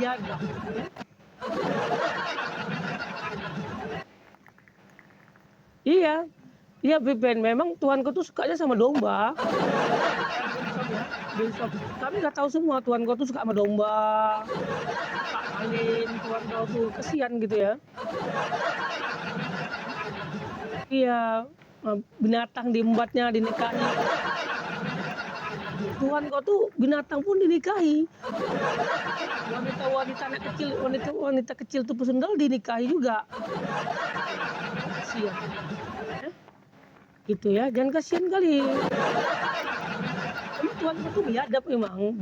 jaga, ya. Iya, iya Pipen, memang Tuanku tuh sukanya sama domba. Ya Bensop ya, Bensop. Kami nggak tahu semua Tuanku tuh suka sama domba, suka maling, Tuan kau tuh, kasihan gitu ya. Iya, binatang diembatnya, dinikahi. Tuan kau tuh binatang pun dinikahi. Wanita-wanita anak kecil, wanita-wanita kecil tuh pesundal dinikahi juga. Kasihan. Ya, gitu ya, jangan kasihan kali. Emang Tuan kau tuh biadab memang.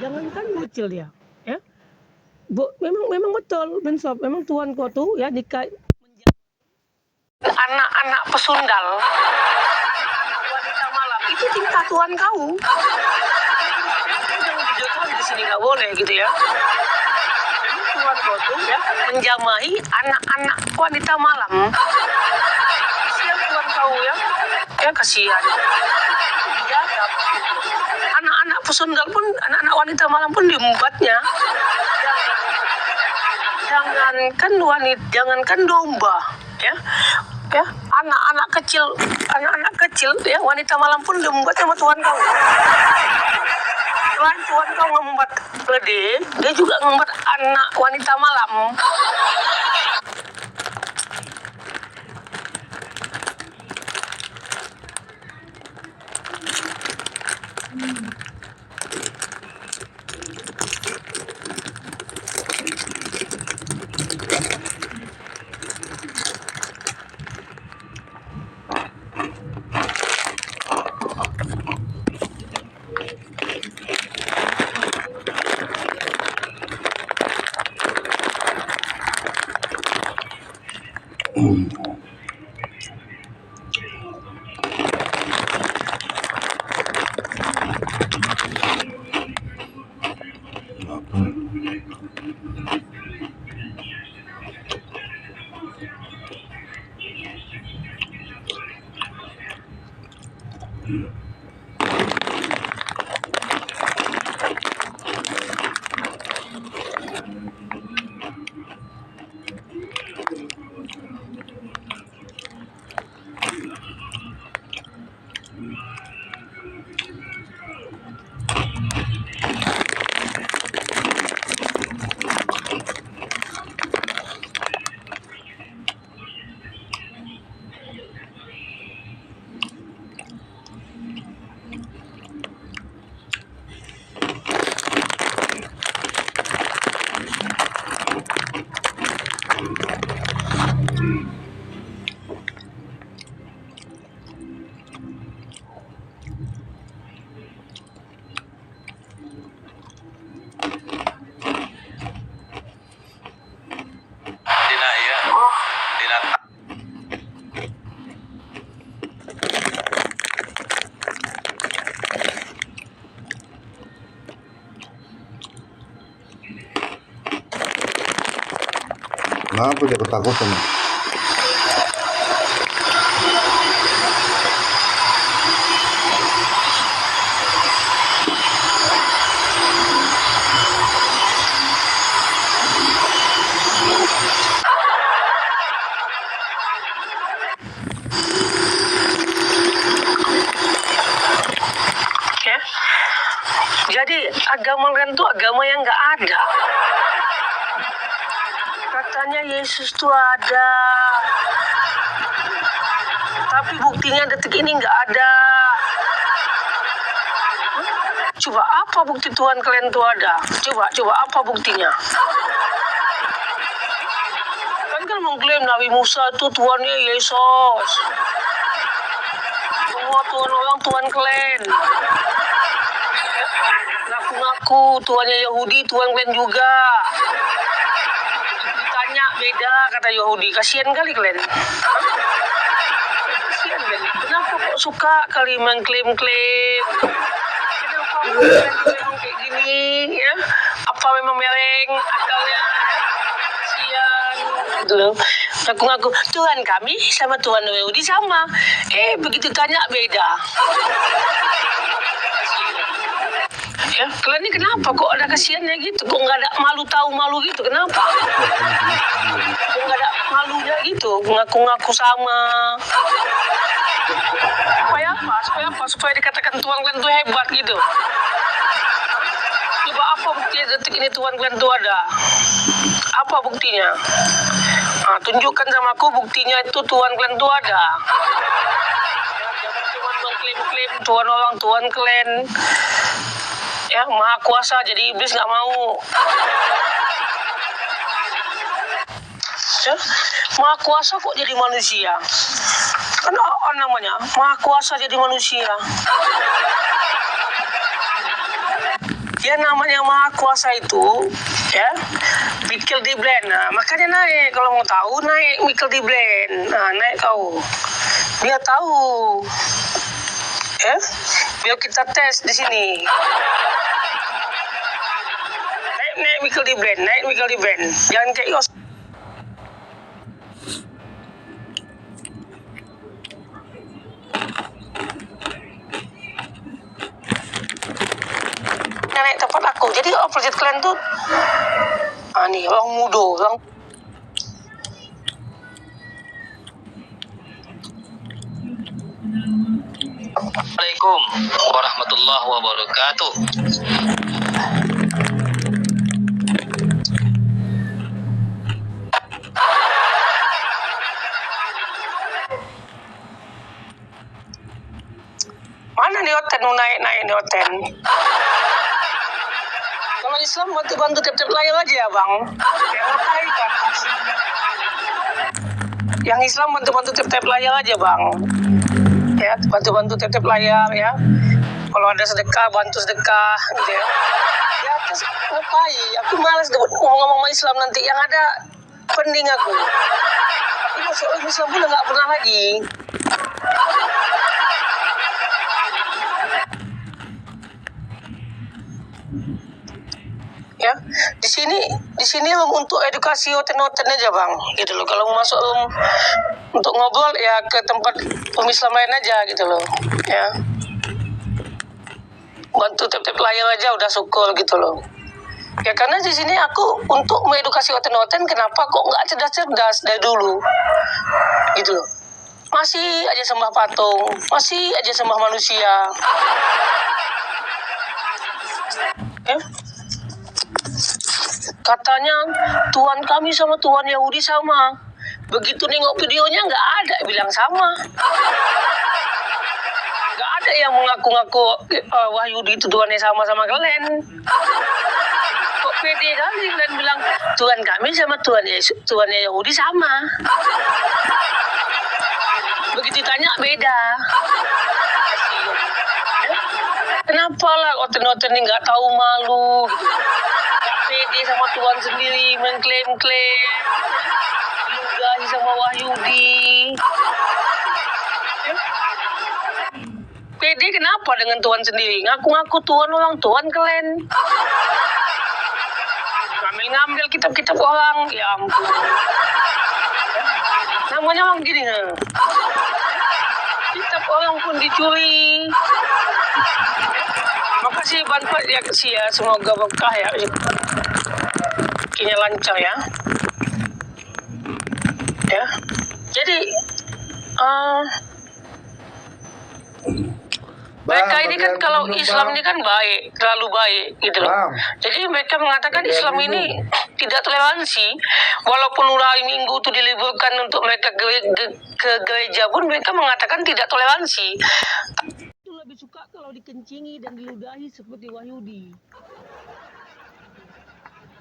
Jangankan bocil dia, ya. Memang memang betul, Bensop. Memang Tuan kau tuh ya nikah anak-anak pesundal, anak wanita malam itu cinta Tuan kau. Jangan dijodohin di sini nggak boleh gitu ya. Tuan kau tuh ya menjamahi anak-anak wanita malam. Kasihan Tuan kau ya, ya kasihan. Biadab. Anak-anak pesundal pun, anak-anak wanita malam pun diembatnya. Jangankan domba, ya. Ya, anak-anak kecil ya, wanita malam pun diembat sama Tuan kau. Selain Tuan kau ngembat gede, dia juga ngembat anak wanita malam. Kenapa dia ketakutan? Ya. Jadi agama kalian tuh agama yang nggak ada. Katanya Yesus tuh ada, tapi buktinya detik ini nggak ada. Coba apa bukti Tuhan kalian tuh ada? Coba apa buktinya? Kan mengklaim Nabi Musa itu Tuhannya Yesus. Semua Tuhan orang Tuhan kalian. Ngaku-ngaku Tuhannya Yahudi, Tuhan kalian juga. Ditanya beda kata Yahudi, kasihan kali kalian. Kasihan kalian. Kenapa kok suka kali mengklaim-klaim? Kenapa kalian kayak gini ya? Apa memang mereng akalnya? Kasihan. Gitu loh. Ngaku-ngaku Tuhan kami sama Tuhan Yahudi sama. Begitu tanya beda. Ya, kalian ini kenapa kok ada kasihannya gitu? Kok nggak ada tahu malu gitu? Kenapa? Kok nggak ada malunya gitu? Ngaku-ngaku sama. Supaya apa? Supaya dikatakan Tuhan kalian tuh hebat gitu. Coba apa buktinya detik ini Tuhan kalian tuh ada? Apa buktinya? Nah, tunjukkan sama aku buktinya itu Tuhan kalian tuh ada. Jangan cuma mengklaim-klaim Tuhan orang, Tuhan kalian. Ya, maha kuasa, jadi iblis nggak mau. Ya, maha kuasa kok jadi manusia? Kan namanya maha kuasa jadi manusia. Ya, namanya maha kuasa itu, ya, Michael di blend. Nah, makanya naik. Kalau mau tahu, naik Michael di blend. Nah, naik kau. Biar tahu. Ya, biar kita tes di sini. Naik Michael di blend. Jangan kayak Yos. Naik tempat aku. Jadi opposite kalian tuh nih, orang mudo, orang Assalamualaikum warahmatullahi wabarakatuh. mana nih Oten naik nih Oten. Kalau Islam bantu tiap-tiap layar aja ya bang. Yang Islam bantu tiap-tiap layar aja bang. Ya, bantu tiap-tiap layar ya. Kalau ada sedekah, bantu sedekah gitu ya. Ya, terus ngapain? Aku malas ngomong Islam nanti yang ada pening aku. Aku masuk Islam pun nggak pernah lagi. Ya, di sini untuk edukasi Oten aja bang, gitu loh. Kalau masuk untuk ngobrol ya ke tempat Islam lain aja gitu loh, ya. Bantu tiap-tiap layar aja udah syukur gitu loh. Ya karena di sini aku untuk mengedukasi Oten, kenapa kok nggak cerdas dari dulu, gitu loh. Masih aja sembah patung, masih aja sembah manusia. Ya. Katanya Tuhan kami sama Tuhan Yahudi sama. Begitu nengok videonya nggak ada bilang sama. Nggak ada yang mengaku-ngaku Wahyudi itu Tuhannya sama kalian. Kok pede kali kalian bilang Tuhan kami sama Tuhannya Yahudi sama. Begitu tanya beda. Kenapa lah Oten ini nggak tahu malu gitu. Pede sama Tuhan sendiri, mengklaim-klaim, diludahi sama Wahyudi. Pede kenapa dengan Tuhan sendiri? Ngaku-ngaku Tuhan orang, Tuhan kalian. Ngambil kitab-kitab orang, ya ampun. Namanya orang gini, kitab orang pun dicuri. Makasih bantuan ya kasih ya, semoga berkah ya. Kinya lancar ya. Ya. Jadi mereka ini kan kalau Islam ini kan baik, terlalu baik gitu loh. Jadi mereka mengatakan Islam ini tidak toleransi. Walaupun hari Minggu itu diliburkan untuk mereka ke gereja pun mereka mengatakan tidak toleransi. Itu lebih suka kalau dikencingi dan diludahi seperti Wahyudi.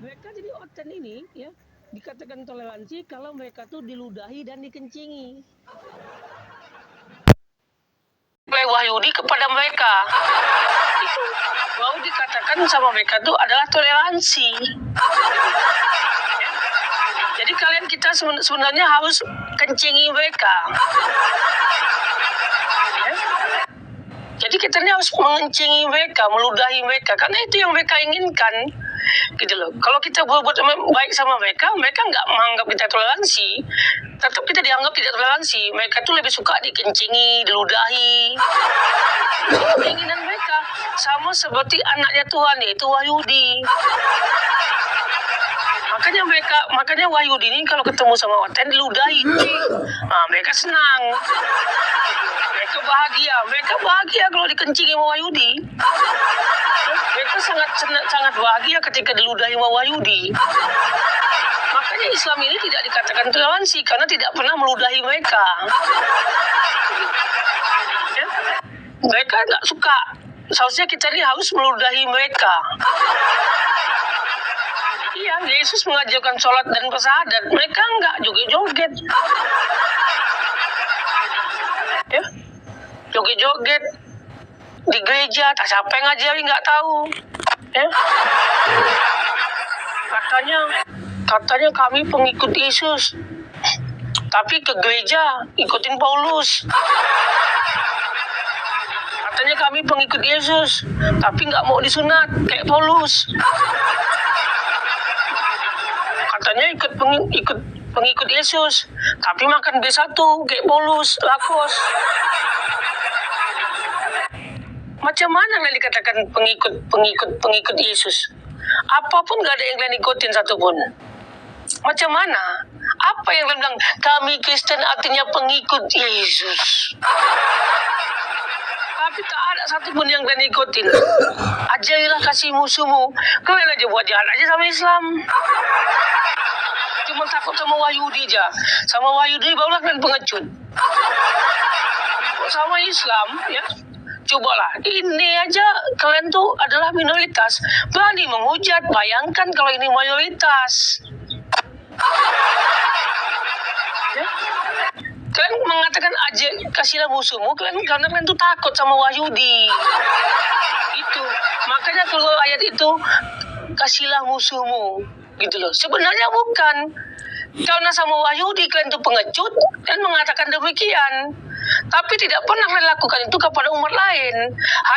Mereka jadi Oten ini ya dikatakan toleransi kalau mereka tuh diludahi dan dikencingi oleh Wahyudi kepada mereka. Itu baru dikatakan sama mereka tuh adalah toleransi. Jadi kalian kita sebenarnya harus kencingi mereka. Ya. Jadi kita ini harus mengencingi mereka, meludahi mereka, karena itu yang mereka inginkan. Gitu loh. Kalau kita berbuat baik sama mereka, mereka nggak menganggap kita toleransi. Tetap kita dianggap tidak toleransi. Mereka tuh lebih suka dikencingi, diludahi. Itu keinginan mereka. Sama seperti anaknya Tuhan, yaitu Wahyudi. Makanya Wahyudi ini kalau ketemu sama Oten diludahi. Nah, mereka senang. Mereka bahagia kalau dikencingi sama Wahyudi. Mereka sangat bahagia ketika diludahi sama Wahyudi. Makanya Islam ini tidak dikatakan toleransi karena tidak pernah meludahi mereka. Ya? Mereka nggak suka. Seharusnya kita ini harus meludahi mereka. Iya, Yesus mengajarkan sholat dan bersahadat. Mereka enggak joget-joget. Ya, joget-joget di gereja. Tak siapa yang ngajari nggak tahu. Ya, katanya kami pengikut Yesus, tapi ke gereja ikutin Paulus. Katanya kami pengikut Yesus, tapi nggak mau disunat kayak Paulus. Katanya ikut pengikut Yesus, tapi makan B1 kayak Paulus, Lakos. Macam mana kalian dikatakan pengikut Yesus? Apapun gak ada yang kalian ikutin satupun. Macam mana? Apa yang kalian bilang? Kami Kristen artinya pengikut Yesus. Tapi tak ada satupun yang kalian ikutin. Ajarilah kasih musuhmu. Kalian aja buat jahat aja sama Islam. Cuma takut sama Wahyudi aja. Sama Wahyudi barulah kalian pengecut. Sama Islam, ya. Cobalah, ini aja kalian tuh adalah minoritas. Berani menghujat, bayangkan kalau ini mayoritas. Ya? Kalian mengatakan aja kasihlah musuhmu, karena kalian tuh takut sama Wahyudi. Itu, makanya keluar ayat itu, kasihlah musuhmu. Gitu loh. Sebenarnya bukan. Karena sama Wahyudi kalian tuh pengecut dan mengatakan demikian. Tapi tidak pernah kalian lakukan itu kepada umat lain.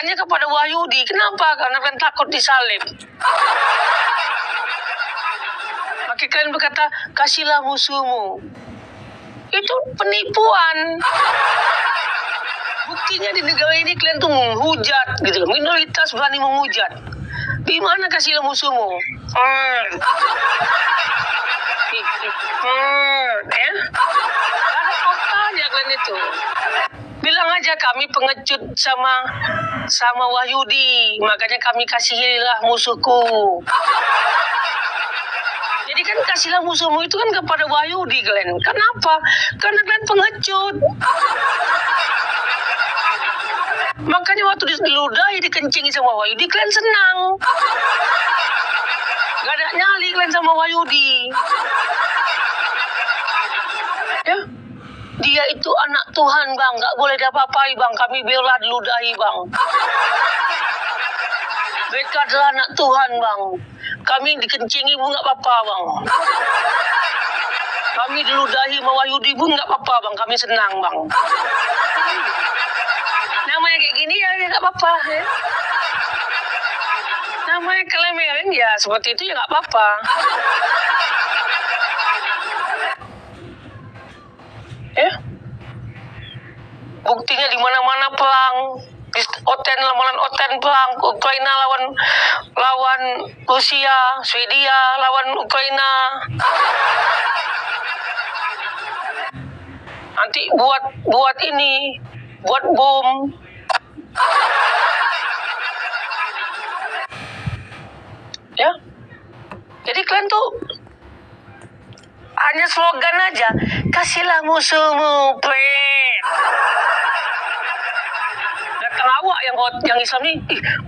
Hanya kepada Wahyudi. Kenapa? Karena kalian takut disalib. Maka kalian berkata, kasihlah musuhmu. Itu penipuan. Buktinya di negara ini kalian tuh menghujat. Gitu loh. Minoritas berani menghujat. Di mana kasihlah musuhmu? Ya? Ada kotanya kalian itu. Bilang aja kami pengecut sama Wahyudi, makanya kami kasihilah musuhku. Jadi kan kasihlah musuhmu itu kan kepada Wahyudi kalian. Kenapa? Karena kalian pengecut. Makanya waktu diludahi, dikencingi sama Wahyudi, kalian senang. Gak ada nyali kalian sama Wahyudi. Ya, dia itu anak Tuhan bang, gak boleh diapa-apai bang, kami bela diludahi bang. Mereka adalah anak Tuhan bang, kami dikencingi pun gak apa-apa bang. Kami diludahi sama Wahyudi pun gak apa-apa bang, kami senang bang. Namanya kayak gini ya gak apa-apa ya. Namanya kelemeran ya seperti itu ya gak apa-apa. Ya, buktinya di mana-mana perang, lawan Oten perang, Ukraina lawan Rusia, Swedia lawan Ukraina. Nanti buat ini, buat bom. Ya, jadi kalian tuh hanya slogan aja, kasihlah musuhmu, pret. Datang awak yang Islam nih,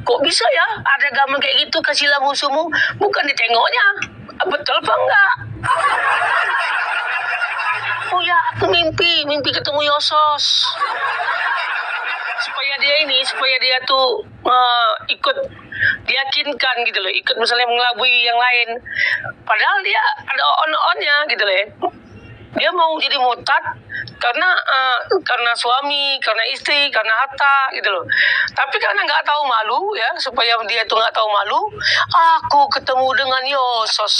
kok bisa ya ada gambar kayak gitu, kasihlah musuhmu, bukan ditengoknya, betul apa enggak? Oh ya, aku mimpi ketemu Yosos. Supaya dia tuh ikut diyakinkan gitu loh, ikut misalnya mengelabui yang lain. Padahal dia ada on-onnya gitu loh ya. Dia mau jadi murtad karena suami, karena istri, karena harta gitu loh. Tapi karena nggak tahu malu ya, supaya dia tuh nggak tahu malu, aku ketemu dengan Yosos.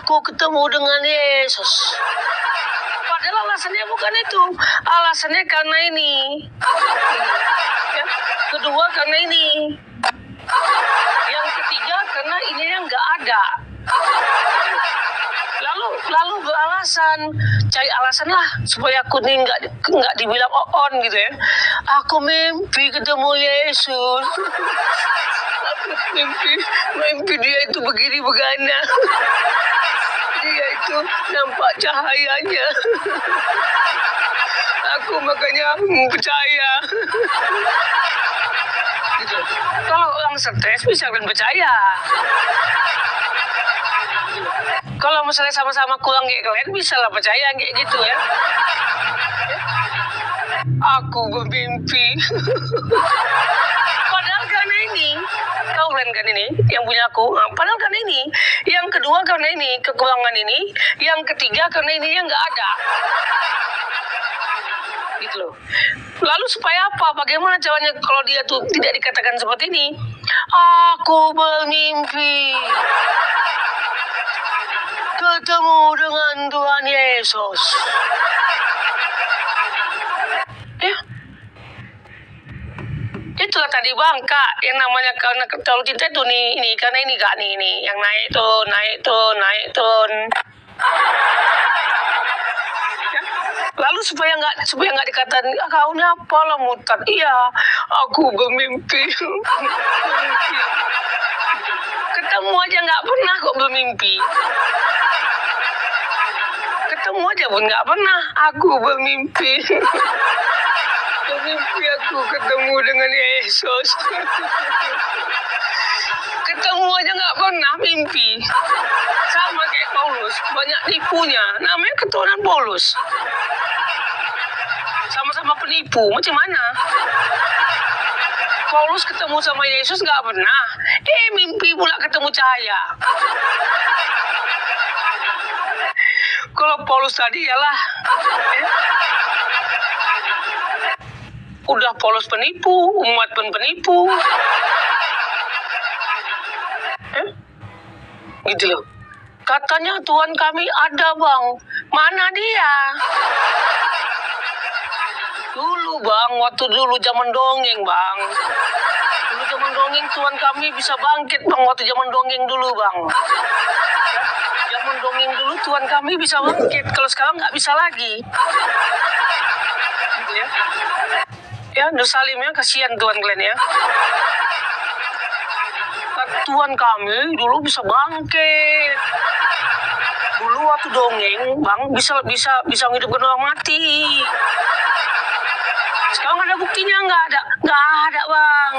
Aku ketemu dengan Yesus. Padahal alasannya bukan itu. Alasannya karena ini. Ya. Kedua karena ini. Yang ketiga karena ini yang nggak ada. Lalu beralasan, cari alasan lah supaya aku nih nggak dibilang on gitu ya. Aku mimpi ketemu Yesus. Aku mimpi dia itu begini begana. Dia itu nampak cahayanya. Aku makanya percaya. Gitu. Kalau orang stres bisa percaya. Kalau misalnya sama-sama kurang kayak kalian bisa lah percaya kayak gitu ya. Aku bermimpi. Padahal karena ini, kau kalian kan ini yang punya aku. Padahal karena ini, yang kedua karena ini kekurangan ini, yang ketiga karena ini yang nggak ada. Gitu loh. Lalu supaya apa? Bagaimana caranya kalau dia tuh tidak dikatakan seperti ini? Aku bermimpi ketemu dengan Tuhan Yesus. Ya. Itulah tadi bang kak, yang namanya karena kalau cinta itu nih karena ini kak nih yang naik turun. Ya. Lalu supaya nggak dikatain kau ini apa lah mutat. Iya, aku bermimpi. Ketemu aja nggak pernah kok bermimpi. Ketemu aja pun nggak pernah. Aku bermimpi. Bermimpi aku ketemu dengan Yesus. Ketemu aja nggak pernah mimpi. Sama kayak Paulus, banyak tipunya. Namanya keturunan Paulus. Sama-sama penipu. Macam mana? Paulus ketemu sama Yesus nggak pernah. Mimpi pula ketemu cahaya. Kalau Paulus tadi ialah udah Paulus penipu, umat pun penipu. Gitu loh. Katanya Tuhan kami ada bang. Mana dia? Dulu bang, waktu dulu zaman dongeng bang. Dulu zaman dongeng Tuhan kami bisa bangkit bang. Waktu zaman dongeng dulu bang. Zaman dongeng dulu Tuhan kami bisa bangkit. Kalau sekarang nggak bisa lagi. Gitu ya. Ya, Nur Salim ya, kasihan Tuhan kalian ya. Tuhan kami dulu bisa bangkit. Dulu waktu dongeng bang bisa menghidupkan orang mati. Sekarang ada buktinya nggak ada bang.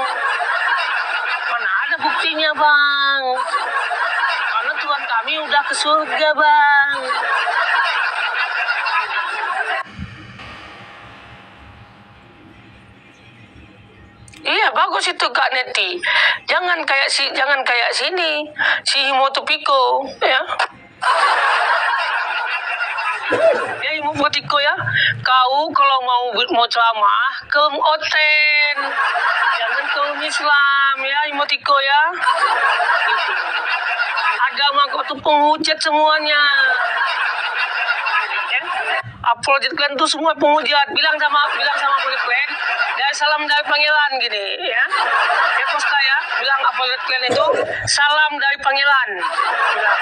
Mana ada buktinya bang? Karena Tuhan kami udah ke surga bang. Iya bagus itu Kak Neti. Jangan kayak sini si Himotopiko ya. Ya Himotopiko ya. Kau kalau mau ceramah ke Oten. Jangan ke Islam ya Himotopiko ya. Gitu. Agama kau tuh penghujat semuanya. Ya. Apologet kalian tuh semua penghujat. Bilang sama apologet kalian. Salam dari Pangeran gini ya. Ya Costa ya. Bilang apologet kalian itu salam dari Pangeran. Bilang.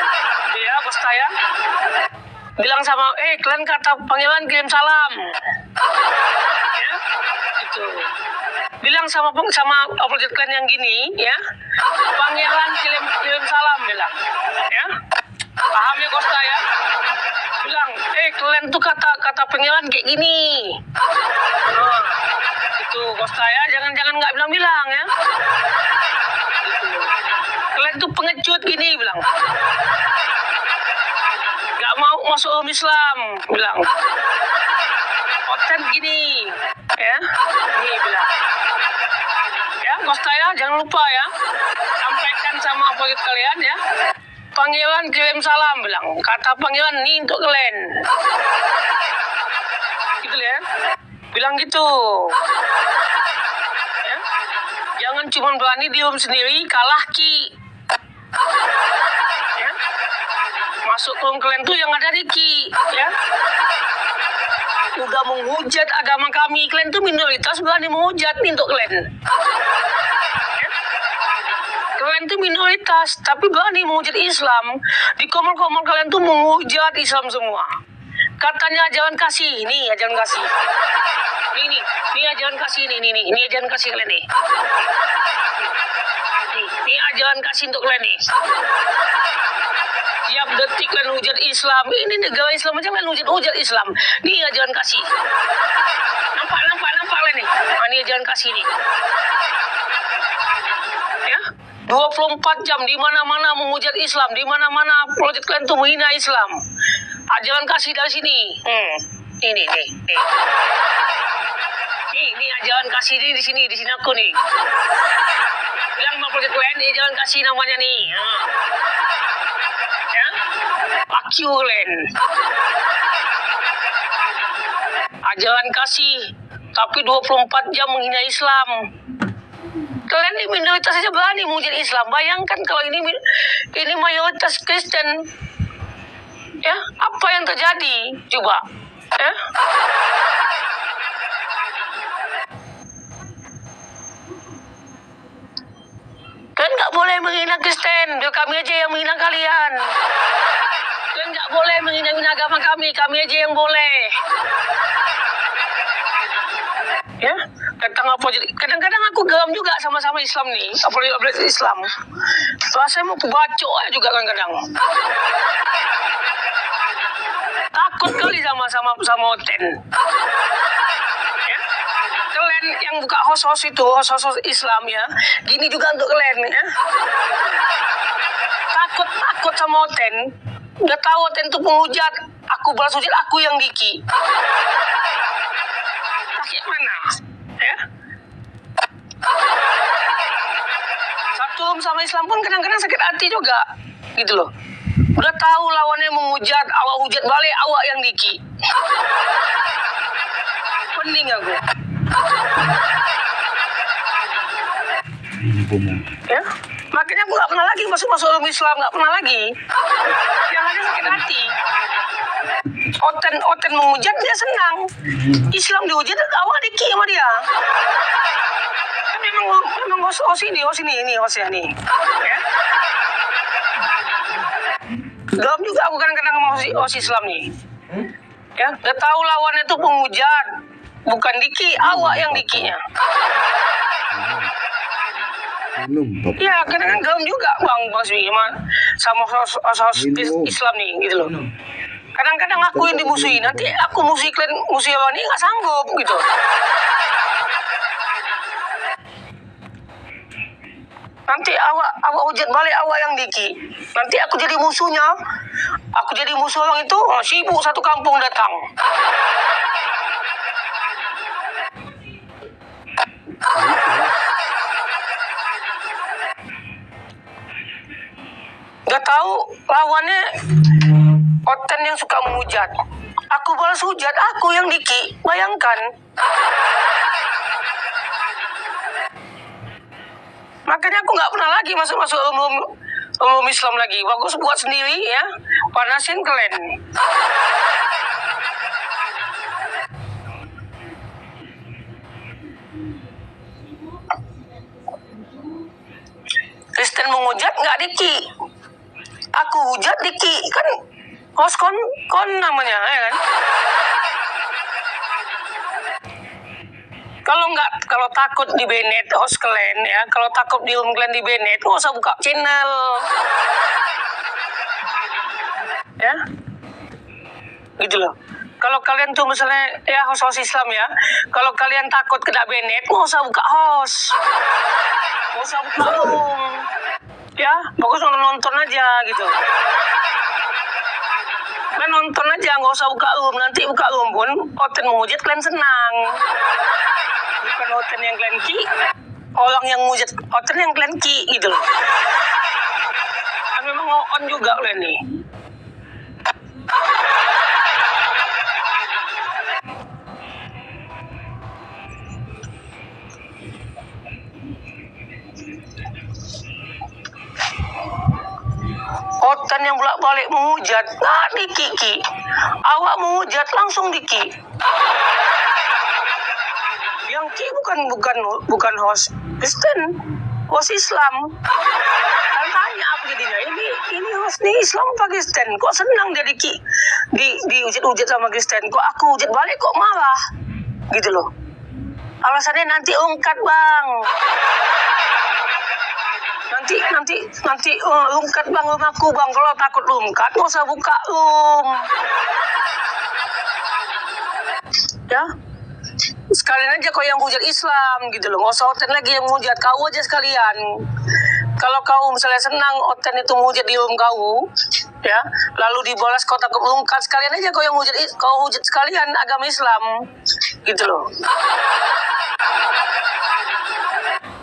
Ya Costa ya. Bilang sama kalian kata Pangeran kirim salam. Ya. Itu. Bilang sama apologet kalian yang gini ya. Pangeran kirim salam bilang. Ya. Paham ya Costa ya? Bilang, kalian tuh kata Pangeran kayak gini. Itu Costa ya, jangan nggak bilang ya. Gitu. Kalian tuh pengecut gini bilang. Nggak mau masuk Islam bilang. Konten gini ya. Ini bilang. Ya Costa ya, jangan lupa ya. Sampaikan sama apologet kalian ya. Pangeran kirim salam bilang. Kata Pangeran nih untuk kalian. Gitu ya. Bilang gitu. Ya. Jangan cuma berani diem sendiri, kalah ki. Ya. Masuk ke kalian tuh yang ada Riki, ya. Udah menghujat agama kami, kalian tuh minoritas berani menghujat nih untuk kalian. Kalian tuh minoritas, tapi berani menghujat Islam. Di komor-komor kalian tuh menghujat Islam semua. Katanya ajaran kasih, nih ajaran kasih. Ini ajaran kasih ini ajaran kasih kalian nih. Ini ajaran kasih untuk kalian nih. Tiap detik kalian hujat Islam. Ini negara Islam aja kalian hujat Islam. Ini ajaran kasih. Nampak kalian nih. Ini ajaran kasih nih. Ya. 24 jam di mana-mana menghujat Islam, di mana-mana proyek kalian tuh menghina Islam. Ajaran kasih dari sini. Ini. Ini ajaran kasih di sini aku nih. Bilang sama proyek kalian ini ajaran kasih namanya nih. Ya. Pakulen. Ajaran kasih tapi 24 jam menghina Islam. Kalian di minoritas saja berani menghujat Islam. Bayangkan kalau ini mayoritas Kristen. Ya, apa yang terjadi? Coba. Ya. Kalian nggak boleh menghina Kristen. Biar kami aja yang menghina kalian. Kalian nggak boleh menghina agama kami aja yang boleh. Ya, kadang-kadang aku geram juga sama-sama Islam nih, apalagi Islam. Rasanya mau bacok juga kadang-kadang. Takut kali sama Oten. Ya. Kalian yang buka host itu, host Islam ya, gini juga untuk kalian ya. Takut sama Oten. Udah tahu Oten itu penghujat, aku balas hujat aku yang Diki. Sakit mana? Ya. Satu sama Islam pun kadang-kadang sakit hati juga. Gitu loh. Udah tahu lawannya menghujat, awak hujat balik, awak yang Diki. Pening aku. Ya. Makanya aku gak pernah lagi masuk Islam, gak pernah lagi. Yang ada sakit hati. Oten menghujat dia senang. Islam dihujat awak Diki sama dia. Kan memang host ini ya. Dalam juga aku kadang-kadang sama host Islam nih. Ya, udah tahu lawannya itu penghujat, bukan Diki, awak yang Dikinya. Ya, kadang-kadang gaum juga Bang Baswi sama host Islam nih gitu loh. Kadang-kadang aku yang dimusuhi, nanti aku musuhi orang ini nggak sanggup gitu. Nanti awak hujat balik awak yang Diki. Nanti aku jadi musuhnya. Aku jadi musuh orang itu, sibuk satu kampung datang. Gak tahu lawannya Oten yang suka menghujat. Aku balas hujat, aku yang Diki. Bayangkan. Makanya aku nggak pernah lagi masuk umum Islam lagi. Bagus buat sendiri ya. Panasin kalian. Kristen menghujat nggak Diki. Aku hujat Diki kan host kon namanya ya kan. Kalau takut di banned host kalian ya, kalau takut di kalian di banned, nggak usah buka channel. Ya. Gitu loh. Kalau kalian tuh misalnya ya host Islam ya, kalau kalian takut kena banned, nggak usah buka host. Nggak usah buka room. Ya, bagus nonton aja gitu. Kalian nonton aja, nggak usah buka room. Nanti buka room pun Oten menghujat kalian senang. Bukan Oten yang kalian ki, orang yang menghujat Oten yang kalian ki gitu loh. Kan memang on juga kalian nih. Oten Bukan yang bolak-balik menghujat. Nggak diki. Awak menghujat langsung diki. Yang ki bukan host Kristen, host Islam. Dan tanya apa jadinya? Ini host nih Islam apa Kristen? Kok senang dia di ujat-ujat sama Kristen? Kok aku ujat balik kok marah? Gitu loh. Alasannya nanti ungkat bang. Nanti ungkat bang rumahku bang. Kalau takut ungkat nggak usah buka ya. Sekalian aja kau yang hujat Islam gitu loh, nggak usah Oten lagi yang hujat, kau aja sekalian. Kalau kau misalnya senang Oten itu hujat di room kau, ya, lalu dibalas kau takut ungkat, sekalian aja kau yang kau hujat sekalian agama Islam, gitu loh.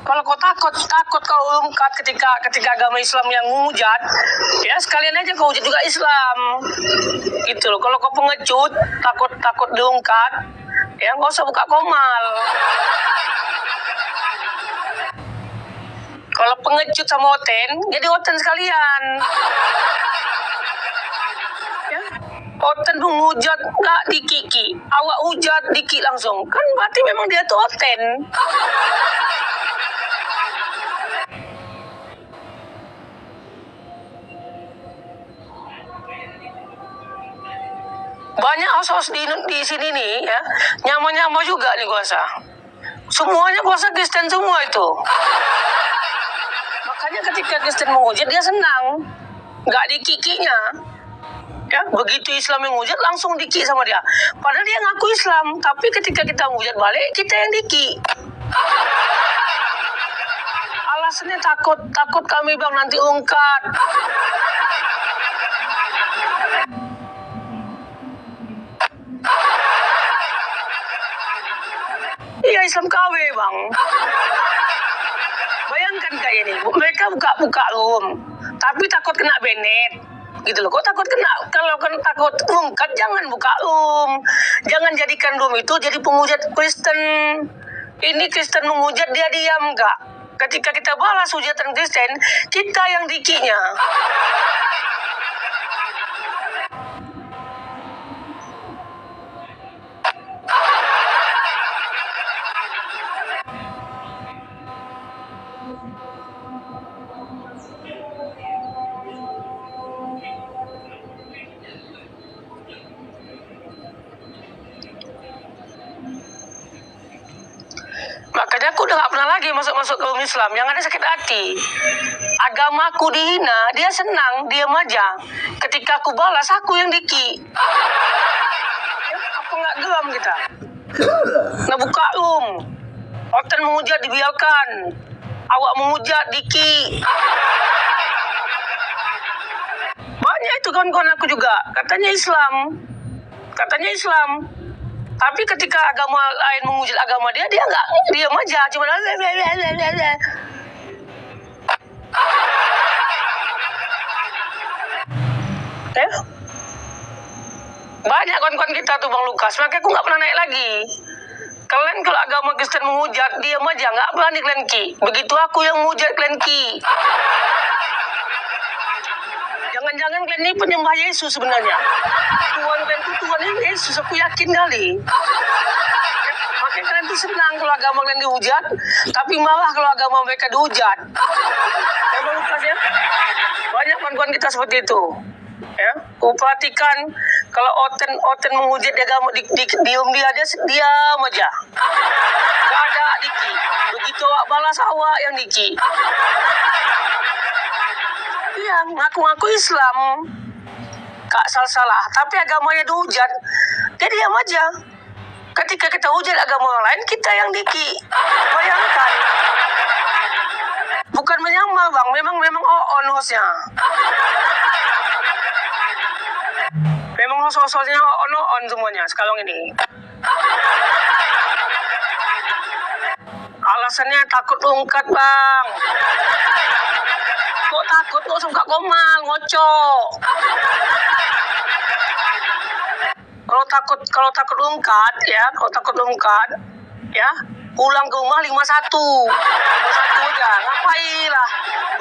Kalau kau takut kau ungkat ketika agama Islam yang hujat, ya sekalian aja kau hujat juga Islam, gitu loh. Kalau kau pengecut takut diungkat, ya nggak usah buka komal. Kalau pengecut sama Oten, jadi Oten sekalian. Ya. Oten menghujat nggak diki, awak hujat diki langsung, kan berarti memang dia tuh Oten. Banyak host di sini nih ya, nyama juga nih kuasa. Semuanya kuasa Kristen semua itu. Makanya ketika Kristen menghujat dia senang, nggak dikikinya. Ya, begitu Islam yang menghujat langsung diki sama dia. Padahal dia ngaku Islam, tapi ketika kita menghujat balik kita yang diki. Alasannya takut kami bang nanti ungkat. Iya Islam KW bang. Bayangkan kayak ini, mereka buka room, tapi takut kena banet, gitu loh. Kok takut kena? Kalau takut ungkat jangan buka room, jangan jadikan room itu jadi penghujat Kristen. Ini Kristen menghujat dia diam nggak? Ketika kita balas hujatan Kristen, kita yang dikinya. Makanya aku udah gak pernah lagi masuk ke room Islam. Yang ada sakit hati. Agamaku dihina, dia senang, diam aja. Ketika aku balas, aku yang diki. Ya, apa gak geram kita? Nah buka room. Oten menghujat dibiarkan. Awak menghujat diki. Banyak itu kawan-kawan aku juga. Katanya Islam. Tapi ketika agama lain menghujat agama dia nggak diam aja, cuma ya. Banyak kawan-kawan kita tuh Bang Lukas, makanya aku nggak pernah naik lagi. Kalian kalau agama Kristen menghujat, diam aja, nggak berani kalian ki. Begitu aku yang menghujat kalian ki. Jangan-jangan kalian ini penyembah Yesus sebenarnya. Tuhan kalian itu Tuhan ini Yesus, aku yakin kali. Makanya kalian tuh senang kalau agama kalian dihujat, tapi malah kalau agama mereka dihujat. Ya Bang Lukas ya. Banyak kawan-kawan kita seperti itu. Ya, perhatikan kalau Oten menghujat agama diam dia diam aja. Gak ada diki. Begitu awak balas awak yang diki. Iya, ngaku-ngaku Islam, gak salah, tapi agamanya dihujat, dia diam aja. Ketika kita hujat agama orang lain, kita yang diki. Bayangkan. Bukan menyamar bang, memang on hostnya. Memang host-hostnya on semuanya sekarang ini. Alasannya takut ungkat bang. Kok takut? Kok suka komal, ngocok. Kalau takut ungkat, ya, pulang ke rumah 51 aja. Ngapain lah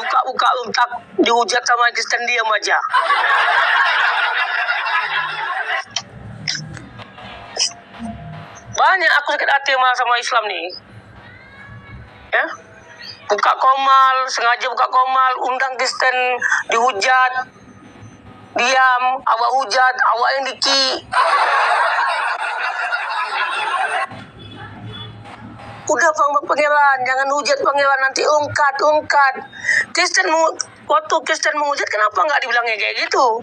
buka-buka untak dihujat sama Kristen, diam aja. Banyak aku sakit hati sama Islam nih. Ya, buka komal, sengaja buka komal, undang Kristen, dihujat, diam, awak hujat, awak yang diki. Udah pangeran, jangan hujat pangeran, nanti ungkat. Kristen waktu Kristen menghujat, kenapa nggak dibilangnya kayak gitu?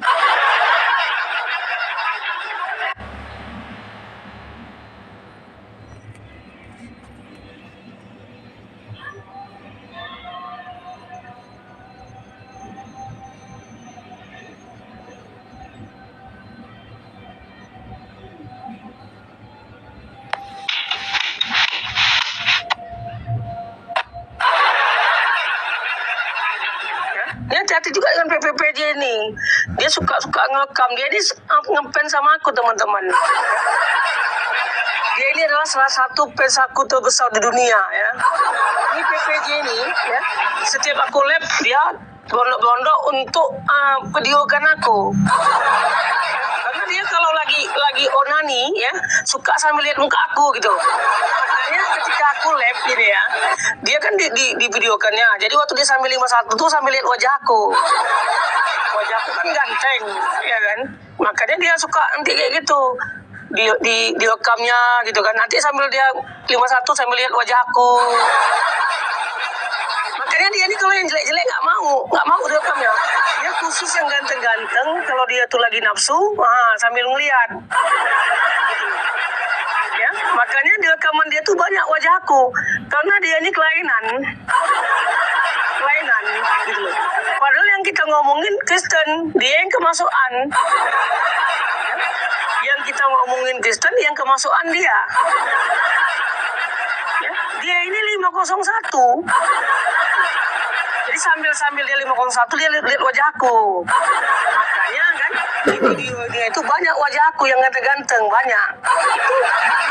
Dia hati-hati juga dengan PPPJ ini. Dia suka ngerekam. Dia ini ngefans sama aku, teman-teman. Dia ini adalah salah satu fans aku terbesar di dunia, ya. Ini PPJ ini, ya. Setiap aku live, dia berondok-berondok untuk videokan aku. Karena dia kalau lagi onani, ya, suka sambil lihat muka aku gitu. Makanya ketika aku live ini, ya, dia kan di videokannya. Jadi waktu dia sambil 51 tuh sambil lihat wajah aku. Wajah aku kan ganteng, ya kan. Makanya dia suka nanti kayak gitu. Di rekamnya gitu kan. Nanti sambil dia 51 sambil lihat wajah aku. Makanya dia ini kalau yang jelek-jelek nggak mau direkamnya. Dia khusus yang ganteng-ganteng, kalau dia tuh lagi nafsu, sambil ngeliat. Gitu. Ya, makanya di rekaman dia tuh banyak wajah aku, karena dia ini kelainan, gitu loh. Padahal yang kita ngomongin Kristen, dia yang kemasukan. Ya, yang kita ngomongin Kristen, yang kemasukan dia. Ya, dia ini 501. Jadi sambil dia 501, dia lihat wajah aku. Makanya kan di videonya itu banyak wajah aku yang ganteng-ganteng, banyak. Itu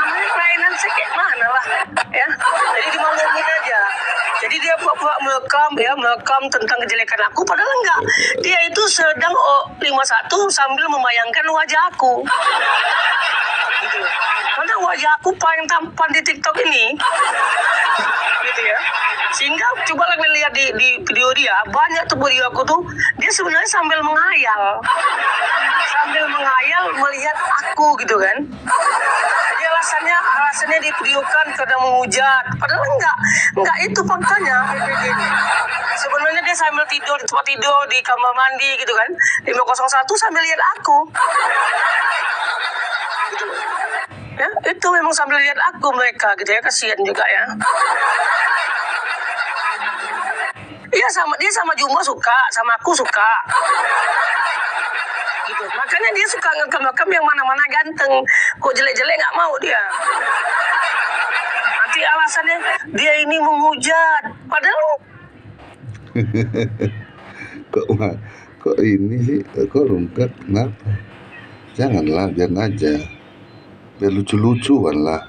namanya kelainan sekek mana lah, ya. Jadi dimaklumin aja. Jadi dia pura-pura merekam tentang kejelekan aku, padahal enggak. Dia itu sedang 51 sambil membayangkan wajah aku. Gitu. Karena wajah aku paling tampan di TikTok ini. Gitu ya. Sehingga coba lagi lihat di video dia, banyak tuh video aku tuh, dia sebenarnya sambil menghayal melihat aku gitu kan. Jadi alasannya divideokan karena menghujat, padahal enggak itu faktanya. Sebenarnya dia sambil tidur di tempat tidur, di kamar mandi gitu kan, 501 sambil lihat aku. Gitu. Ya, itu memang sambil lihat aku mereka gitu ya, kasihan juga ya. Iya, dia sama Jumbo suka, sama aku suka. Gitu. Makanya dia suka ngekam yang mana-mana ganteng. Kok jelek-jelek nggak mau dia. Nanti alasannya dia ini menghujat. Padahal kok ini sih, kok rungkat, kenapa? Janganlah, biar aja. Biar lucu-lucuan lah.